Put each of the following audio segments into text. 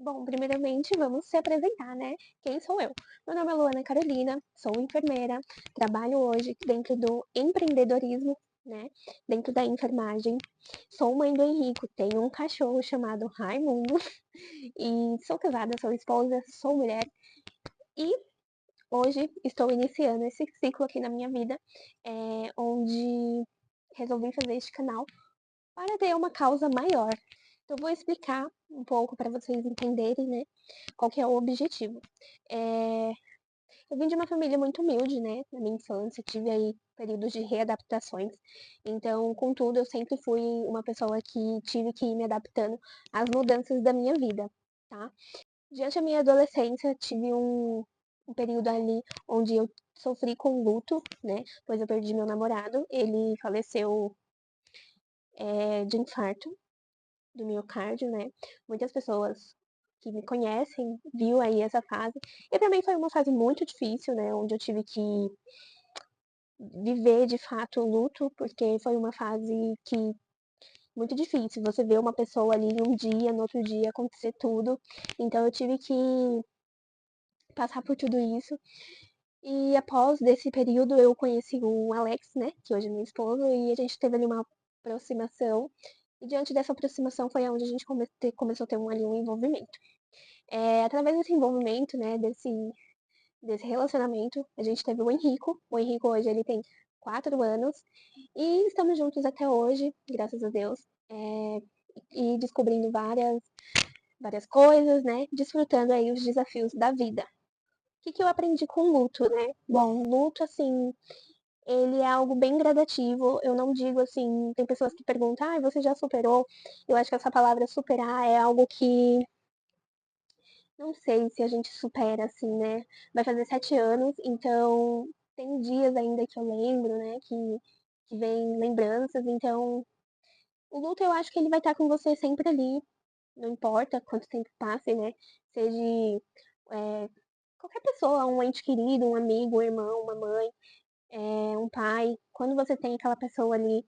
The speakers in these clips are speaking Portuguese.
Bom, primeiramente vamos se apresentar, né? Quem sou eu? Meu nome é Luana Carolina, sou enfermeira, trabalho hoje dentro do empreendedorismo, né? Dentro da enfermagem. Sou mãe do Henrico, tenho um cachorro chamado Raimundo e sou casada, sou esposa, sou mulher e hoje estou iniciando esse ciclo aqui na minha vida, onde resolvi fazer este canal para ter uma causa maior. Então, vou explicar um pouco para vocês entenderem, né, qual que é o objetivo. É, eu vim de uma família muito humilde, né, na minha infância, tive aí períodos de readaptações. Então, contudo, eu sempre fui uma pessoa que tive que ir me adaptando às mudanças da minha vida, tá? Durante a minha adolescência, tive um período ali onde eu sofri com luto, né, pois eu perdi meu namorado, ele faleceu de infarto do miocárdio, né? Muitas pessoas que me conhecem viu aí essa fase. E pra mim foi uma fase muito difícil, né? Onde eu tive que viver de fato o luto, porque foi uma fase que muito difícil. Você vê uma pessoa ali em um dia, no outro dia acontecer tudo. Então eu tive que passar por tudo isso. E após desse período eu conheci o Alex, né? Que hoje é meu esposo, e a gente teve ali uma aproximação. E diante dessa aproximação foi onde a gente começou a ter ali um envolvimento. Através desse envolvimento, né, desse relacionamento, a gente teve o Henrico. O Henrico hoje ele tem 4 anos e estamos juntos até hoje, graças a Deus. E descobrindo várias coisas, né, desfrutando aí os desafios da vida. O que, que eu aprendi com o luto, né? Bom, luto, assim, ele é algo bem gradativo. Eu não digo assim, tem pessoas que perguntam, ah, você já superou? Eu acho que essa palavra superar é algo que não sei se a gente supera, assim, né? Vai fazer 7 anos, então tem dias ainda que eu lembro, né? Que vem lembranças, então o luto eu acho que ele vai estar com você sempre ali, não importa quanto tempo passe, né? Seja é, qualquer pessoa, um ente querido, um amigo, um irmão, uma mãe, um pai. Quando você tem aquela pessoa ali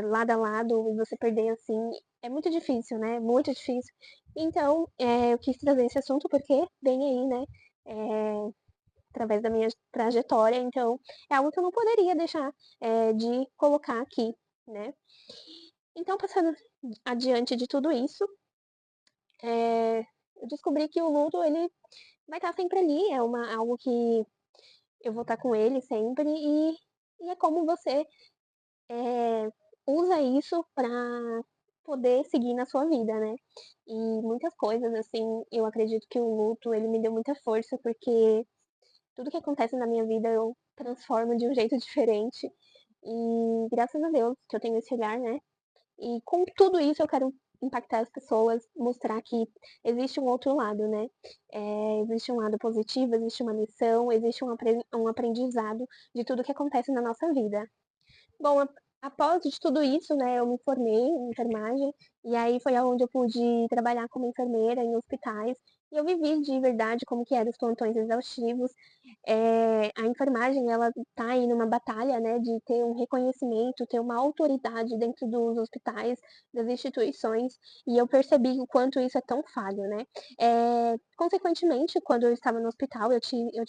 lado a lado e você perder assim, é muito difícil, né? Muito difícil. Então, eu quis trazer esse assunto porque vem aí, né? É, através da minha trajetória, então é algo que eu não poderia deixar de colocar aqui, né? Então, passando adiante de tudo isso, eu descobri que o luto ele vai estar sempre ali, algo que eu vou estar com ele sempre e é como você usa isso para poder seguir na sua vida, né? E muitas coisas, assim, eu acredito que o luto, ele me deu muita força, porque tudo que acontece na minha vida eu transformo de um jeito diferente. E graças a Deus que eu tenho esse olhar, né? E com tudo isso eu quero impactar as pessoas, mostrar que existe um outro lado, né? Existe um lado positivo, existe uma missão, existe um aprendizado de tudo que acontece na nossa vida. Bom, após de tudo isso, né, eu me formei em enfermagem e aí foi aonde eu pude trabalhar como enfermeira em hospitais e eu vivi de verdade como que eram os plantões exaustivos. A enfermagem, ela tá aí numa batalha, né, de ter um reconhecimento, ter uma autoridade dentro dos hospitais, das instituições, e eu percebi o quanto isso é tão falho, né. Consequentemente, quando eu estava no hospital, eu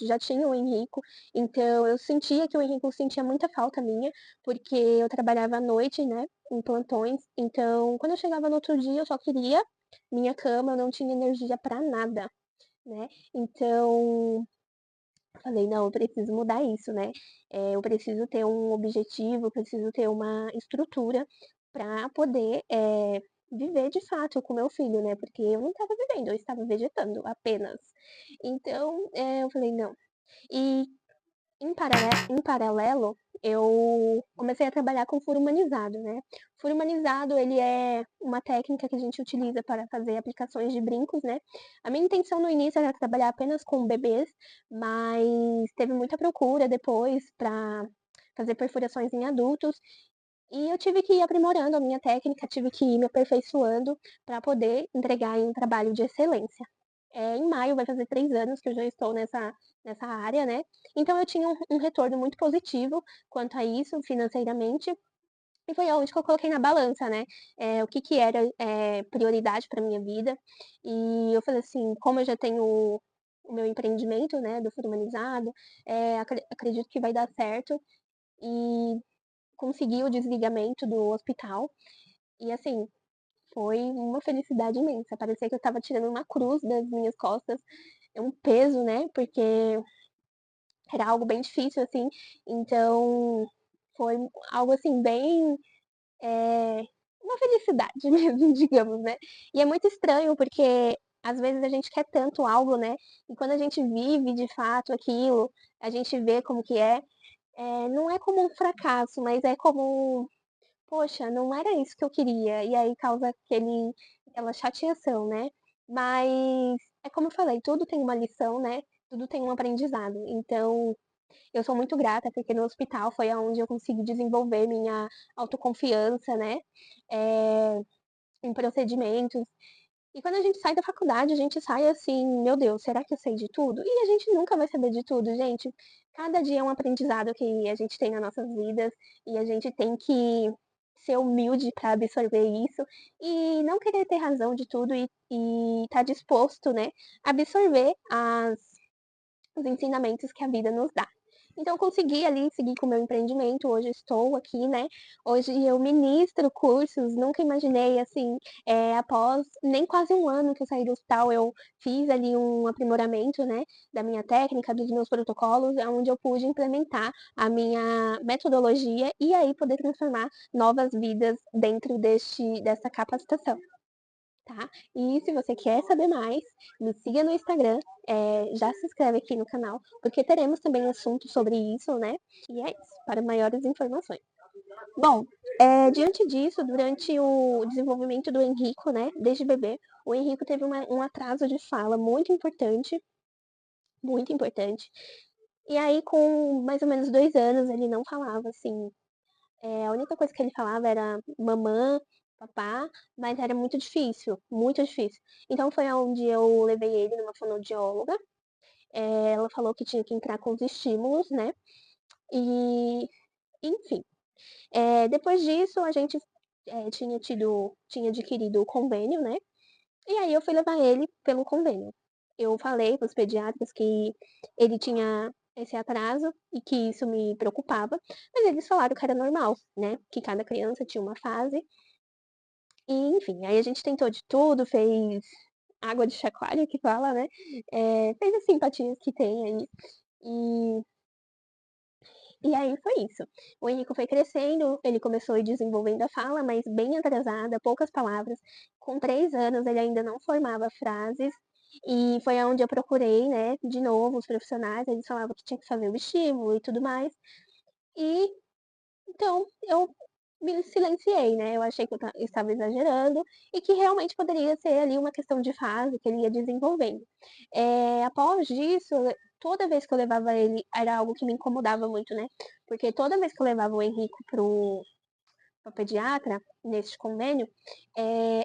já tinha o Henrico, então eu sentia que o Henrico sentia muita falta minha, porque eu trabalhava à noite, né, em plantões, então quando eu chegava no outro dia eu só queria minha cama, eu não tinha energia para nada, né. Então, eu falei: "Não, eu preciso mudar isso, né, eu preciso ter um objetivo, eu preciso ter uma estrutura para poder, viver de fato com meu filho, né, porque eu não estava vivendo, eu estava vegetando apenas". Então, eu falei: "Não". E em paralelo, eu comecei a trabalhar com furo humanizado, né. Furo humanizado, ele é uma técnica que a gente utiliza para fazer aplicações de brincos, né. A minha intenção no início era trabalhar apenas com bebês, mas teve muita procura depois para fazer perfurações em adultos, e eu tive que ir aprimorando a minha técnica, tive que ir me aperfeiçoando para poder entregar aí um trabalho de excelência. Em maio vai fazer 3 anos que eu já estou nessa área, né, então eu tinha um retorno muito positivo quanto a isso financeiramente, E foi aonde que eu coloquei na balança, né, o que que era, prioridade pra minha vida. E eu falei assim: "Como eu já tenho o meu empreendimento, né, do Futuro Humanizado, acredito que vai dar certo". E consegui o desligamento do hospital e, assim, foi uma felicidade imensa. Parecia que eu estava tirando uma cruz das minhas costas, é um peso, né, porque era algo bem difícil, assim. Então foi algo, assim, bem, eh, uma felicidade mesmo, digamos, né. E é muito estranho, porque às vezes a gente quer tanto algo, né, e quando a gente vive de fato aquilo, a gente vê como que é, não é como um fracasso, mas é como: "Poxa, não era isso que eu queria", e aí causa aquela chateação, né. Mas é como eu falei, tudo tem uma lição, né, tudo tem um aprendizado. Então eu sou muito grata, porque no hospital foi aonde eu consegui desenvolver minha autoconfiança, né, eh, em procedimentos. E quando a gente sai da faculdade, a gente sai assim: "Meu Deus, será que eu sei de tudo?". E a gente nunca vai saber de tudo, gente. Cada dia é um aprendizado que a gente tem nas nossas vidas, e a gente tem que ser humilde para absorver isso, e não querer ter razão de tudo e estar disposto, né, a absorver os ensinamentos que a vida nos dá. Então eu consegui ali seguir com o meu empreendimento, hoje estou aqui, né, hoje eu ministro cursos, nunca imaginei assim, após nem quase um ano que eu saí do hospital, eu fiz ali um aprimoramento, né, da minha técnica, dos meus protocolos, aonde eu pude implementar a minha metodologia e aí poder transformar novas vidas dentro dessa capacitação. Tá? E se você quer saber mais, me siga no Instagram, já se inscreve aqui no canal, porque teremos também assuntos sobre isso, né? E é isso, para maiores informações. Bom, diante disso, durante o desenvolvimento do Henrico, né, desde bebê, o Henrico teve um atraso de fala muito importante, muito importante. E aí, com mais ou menos 2 anos, ele não falava, assim, a única coisa que ele falava era mamã, papá, mas era muito difícil, muito difícil. Então foi aonde eu levei ele numa fonoaudióloga, ela falou que tinha que entrar com os estímulos, né, e enfim. Depois disso a gente, tinha adquirido o convênio, né, e aí eu fui levar ele pelo convênio. Eu falei para os pediatras que ele tinha esse atraso e que isso me preocupava, mas eles falaram que era normal, né, que cada criança tinha uma fase. E enfim, aí a gente tentou de tudo, fez água de chacoalho que fala, né, fez as simpatias que tem aí, e e aí foi isso. O Henrico foi crescendo, ele começou a ir desenvolvendo a fala, mas bem atrasada, poucas palavras. Com 3 anos ele ainda não formava frases, e foi aonde eu procurei, né, de novo os profissionais, eles falavam que tinha que fazer o vestíbulo e tudo mais. E então eu me silenciei, né, eu achei que eu estava exagerando e que realmente poderia ser ali uma questão de fase que ele ia desenvolvendo. Após disso, toda vez que eu levava ele era algo que me incomodava muito, né, porque toda vez que eu levava o Henrico para o pediatra, nesse convênio,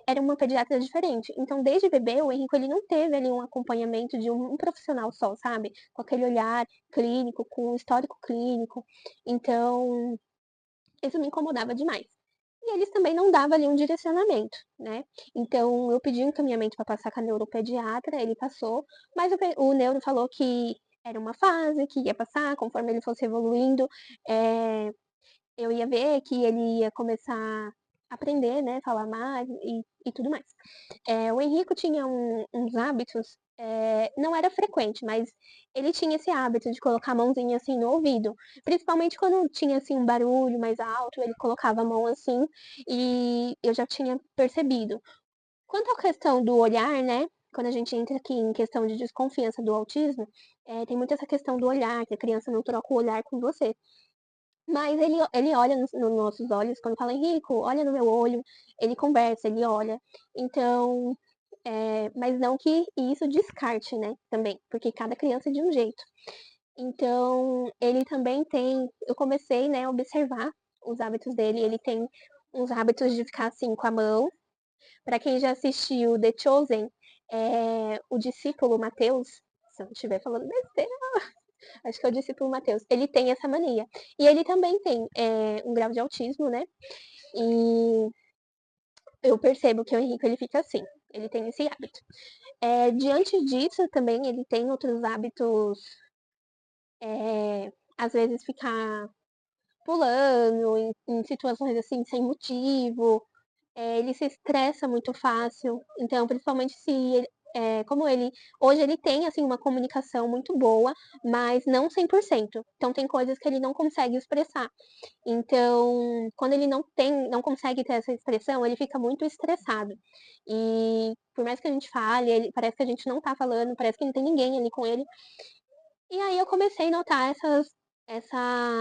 era uma pediatra diferente. Então desde bebê o Henrico ele não teve ali um acompanhamento de um profissional só, sabe, com aquele olhar clínico, com o histórico clínico. Então isso me incomodava demais. E eles também não davam ali um direcionamento, né. Então eu pedi um encaminhamento para passar com a neuropediatra, ele passou, mas o neuro falou que era uma fase, que ia passar, conforme ele fosse evoluindo, eh, eu ia ver que ele ia começar a aprender, né, falar mais e tudo mais. O Henrico tinha uns hábitos, não era frequente, mas ele tinha esse hábito de colocar a mãozinha, assim, no ouvido, principalmente quando tinha, assim, um barulho mais alto, ele colocava a mão assim, e eu já tinha percebido. Quanto à questão do olhar, né, quando a gente entra aqui em questão de desconfiança do autismo, tem muito essa questão do olhar, que a criança não troca o olhar com você. Mas ele olha nos nossos olhos quando fala: "Henrico, olha no meu olho", ele conversa, ele olha. Então, mas não que isso descarte, né, também, porque cada criança é de um jeito. Então, ele também tem eu comecei, né, a observar os hábitos dele, ele tem uns hábitos de ficar, assim, com a mão. Pra quem já assistiu The Chosen, o discípulo Mateus, se eu não estiver falando besteira, Acho que eu disse para o Matheus, ele tem essa mania. E ele também tem um grau de autismo, né? E eu percebo que o Henrique ele fica assim, ele tem esse hábito. Diante disso também ele tem outros hábitos, às vezes ficar pulando em situações assim sem motivo, ele se estressa muito fácil, então principalmente se ele, como ele hoje ele tem assim uma comunicação muito boa, mas não 100%. Então tem coisas que ele não consegue expressar. Então, quando ele não consegue ter essa expressão, ele fica muito estressado. E por mais que a gente fale, ele parece que a gente não tá falando, parece que não tem ninguém ali com ele. E aí eu comecei a notar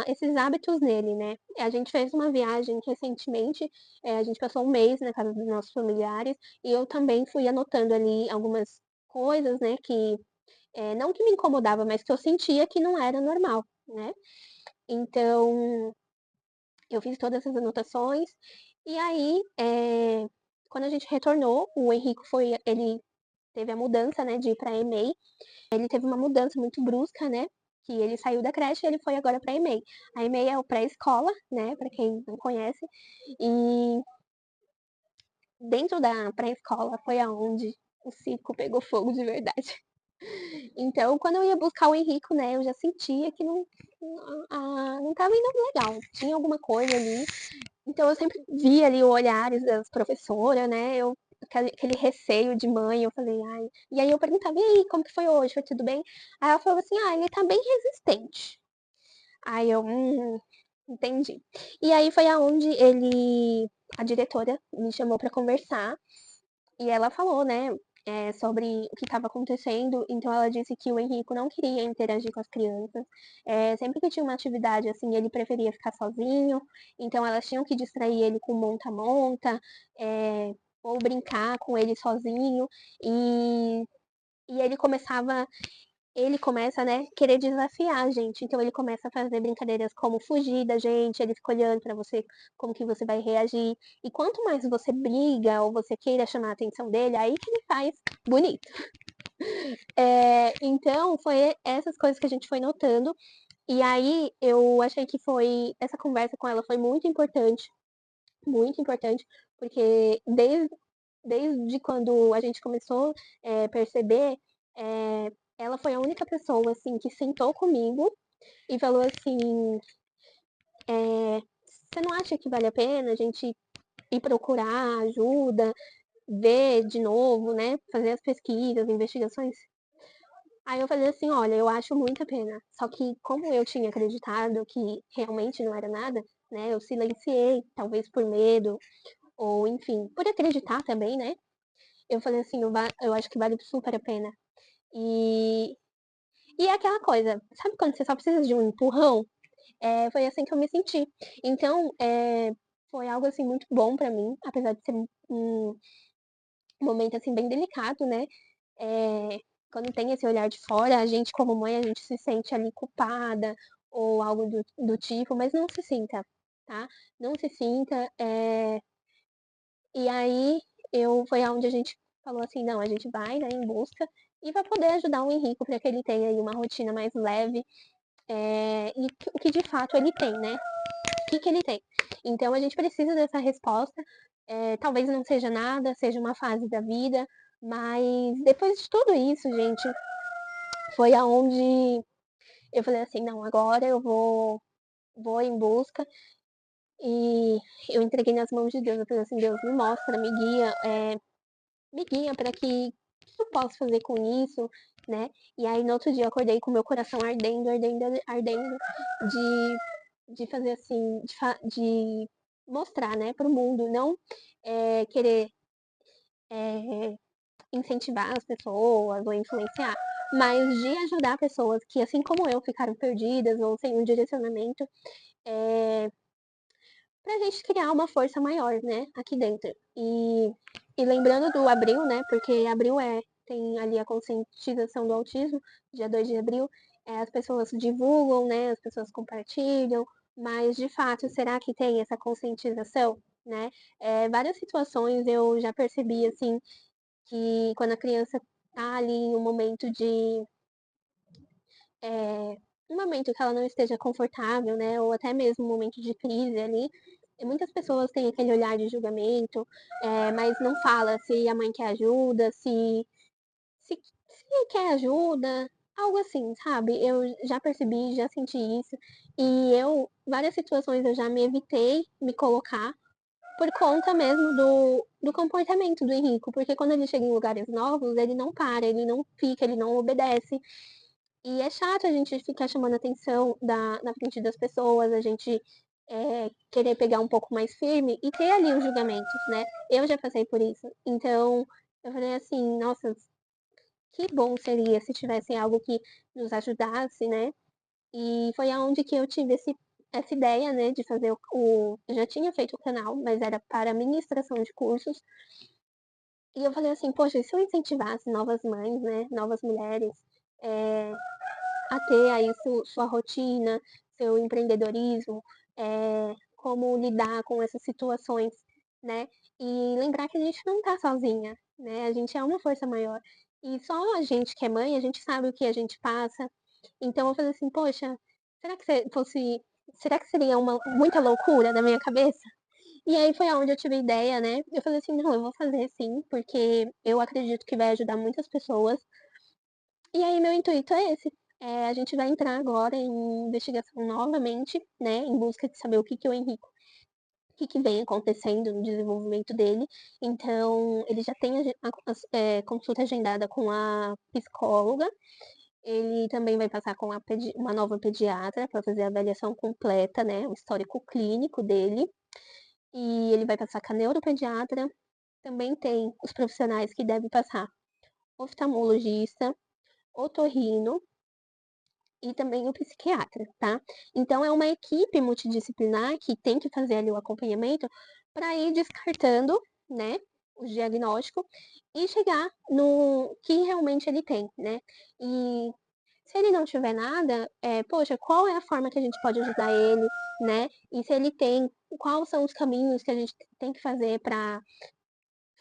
esses hábitos nele, né? A gente fez uma viagem recentemente, a gente passou um mês na casa dos nossos familiares, e eu também fui anotando ali algumas coisas, né, que não que me incomodava, mas que eu sentia que não era normal, né? Então, eu fiz todas essas anotações, e aí, quando a gente retornou, o Henrico ele teve a mudança, né, de ir para EMEI. Ele teve uma mudança muito brusca, né? Que ele saiu da creche e ele foi agora para a EMEI. A EMEI é o pré-escola, né? Para quem não conhece. E dentro da pré-escola foi aonde o circo pegou fogo de verdade. Então, quando eu ia buscar o Henrico, né, eu já sentia que não tava indo legal. Tinha alguma coisa ali. Então, eu sempre via ali os olhares das professoras, né? Aquele receio de mãe, eu falei, ai. E aí eu perguntava, e aí, como que foi hoje? Foi tudo bem? Aí ela falou assim, ele tá bem resistente. Aí eu, entendi. E aí foi aonde a diretora me chamou para conversar e ela falou, né, sobre o que estava acontecendo. Então ela disse que o Henrico não queria interagir com as crianças. Sempre que tinha uma atividade assim, ele preferia ficar sozinho. Então elas tinham que distrair ele com monta-monta, ou brincar com ele sozinho. E ele começa, né, querer desafiar a gente. Então ele começa a fazer brincadeiras como fugir da gente, ele fica olhando pra você como que você vai reagir. E quanto mais você briga ou você queira chamar a atenção dele, aí que ele faz bonito. Então foi essas coisas que a gente foi notando. E aí eu achei que essa conversa com ela foi muito importante, porque desde quando a gente começou a perceber, ela foi a única pessoa, assim, que sentou comigo e falou assim, você não acha que vale a pena a gente ir procurar ajuda, ver de novo, né, fazer as pesquisas, investigações? Aí eu falei assim, olha, eu acho muito a pena. Só que como eu tinha acreditado que realmente não era nada, né, eu silenciei, talvez por medo, ou enfim, por acreditar também, né? Eu falei assim, eu acho que vale super a pena. E, e é aquela coisa, sabe quando você só precisa de um empurrão? Foi assim que eu me senti. Então, foi algo assim muito bom pra mim, apesar de ser um momento assim bem delicado, né? Quando tem esse olhar de fora, a gente como mãe, a gente se sente ali culpada ou algo do tipo, mas não se sinta, tá? Não se sinta. E aí foi aonde a gente falou assim, não, a gente vai, né, em busca e vai poder ajudar o Henrico para que ele tenha aí uma rotina mais leve, e o que de fato ele tem, né? O que ele tem? Então a gente precisa dessa resposta. Talvez não seja nada, seja uma fase da vida, mas depois de tudo isso, gente, foi aonde eu falei assim, não, agora eu vou em busca e eu entreguei nas mãos de Deus. Eu falei assim, Deus, me mostra, me guia para que eu posso fazer com isso, né? E aí no outro dia eu acordei com meu coração ardendo, ardendo, ardendo de fazer assim, de mostrar, né, para o mundo, não querer incentivar as pessoas ou influenciar, mas de ajudar pessoas que, assim como eu, ficaram perdidas ou sem um direcionamento, para a gente criar uma força maior, né, aqui dentro. E lembrando do abril, né, porque abril tem ali a conscientização do autismo, dia 2 de abril, as pessoas divulgam, né, as pessoas compartilham, mas de fato, será que tem essa conscientização, né? Várias situações eu já percebi, assim, que quando a criança tá ali em um momento um momento que ela não esteja confortável, né, ou até mesmo um momento de crise ali, e muitas pessoas têm aquele olhar de julgamento, mas não fala se a mãe quer ajuda, se quer ajuda, algo assim, sabe. Eu já percebi, já senti isso, e várias situações eu já me evitei me colocar, por conta mesmo do comportamento do Henrico, porque quando ele chega em lugares novos, ele não para, ele não fica, ele não obedece. E é chato a gente ficar chamando atenção na frente das pessoas, a gente, querer pegar um pouco mais firme e ter ali os julgamentos, né. Eu já passei por isso. Então, eu falei assim: "Nossa, que bom seria se tivesse algo que nos ajudasse, né". E foi aonde que eu tive essa ideia, né, de fazer eu já tinha feito o canal, mas era para ministração de cursos, e eu falei assim: "Poxa, e se eu incentivasse novas mães, né, novas mulheres, eh, a ter aí sua rotina, seu empreendedorismo, como lidar com essas situações, né, e lembrar que a gente não tá sozinha, né, a gente é uma força maior. E só a gente que é mãe, a gente sabe o que a gente passa". Então eu falei assim: "Poxa, será que se fosse será que seria uma muita loucura da minha cabeça?". E aí foi aonde eu tive a ideia, né, eu falei assim: "Não, eu vou fazer sim, porque eu acredito que vai ajudar muitas pessoas". E aí meu intuito é esse, a gente vai entrar agora em investigação novamente, né, em busca de saber o que que vem acontecendo no desenvolvimento dele. Então ele já tem consulta agendada com a psicóloga, ele também vai passar com uma nova pediatra para fazer a avaliação completa, né, o histórico clínico dele, e ele vai passar com a neuropediatra, também tem os profissionais que devem passar oftalmologista, otorrino e também o psiquiatra, tá. Então é uma equipe multidisciplinar que tem que fazer ali o acompanhamento para ir descartando, né, o diagnóstico e chegar no que realmente ele tem, né. E se ele não tiver nada, poxa, qual é a forma que a gente pode ajudar ele, né, e se ele tem, quais são os caminhos que a gente tem que fazer para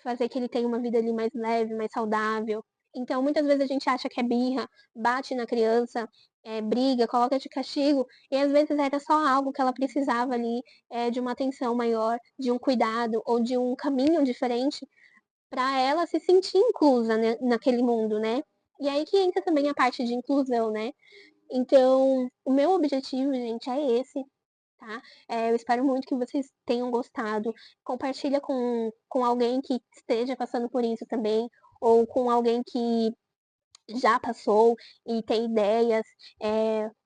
fazer que ele tenha uma vida ali mais leve, mais saudável. Então, muitas vezes a gente acha que é birra, bate na criança, briga, coloca de castigo, e às vezes era só algo que ela precisava ali, de uma atenção maior, de um cuidado ou de um caminho diferente para ela se sentir inclusa, né, naquele mundo, né. E aí que entra também a parte de inclusão, né. Então, o meu objetivo, gente, é esse, tá. Eu espero muito que vocês tenham gostado. Compartilha com alguém que esteja passando por isso também, ou com alguém que já passou e tem ideias.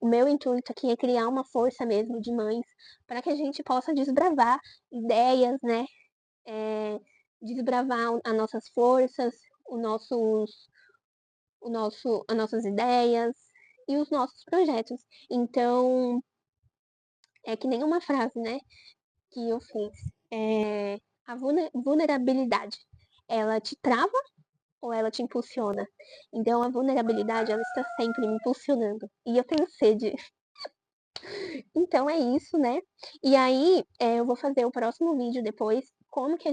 O meu intuito aqui é criar uma força mesmo de mães, para que a gente possa desbravar ideias, né, eh, desbravar as nossas forças, os nossos as nossas ideias e os nossos projetos. Então, é que nem uma frase, né, que eu fiz, a vulnerabilidade, ela te trava ou ela te impulsiona? Então a vulnerabilidade, ela está sempre me impulsionando, e eu tenho sede. Então é isso, né. E aí, eu vou fazer o próximo vídeo depois, como que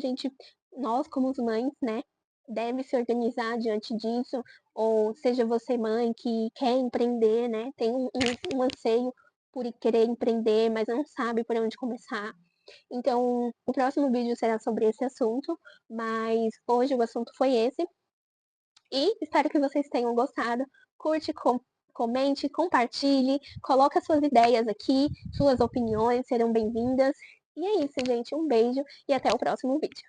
nós como mães, né, deve se organizar diante disso, ou seja você mãe que quer empreender, né, tem um anseio por querer empreender, mas não sabe por onde começar. Então, o próximo vídeo será sobre esse assunto, mas hoje o assunto foi esse, e espero que vocês tenham gostado. Curte, comente, compartilhe, coloca suas ideias aqui, suas opiniões serão bem-vindas. E é isso, gente. Um beijo e até o próximo vídeo.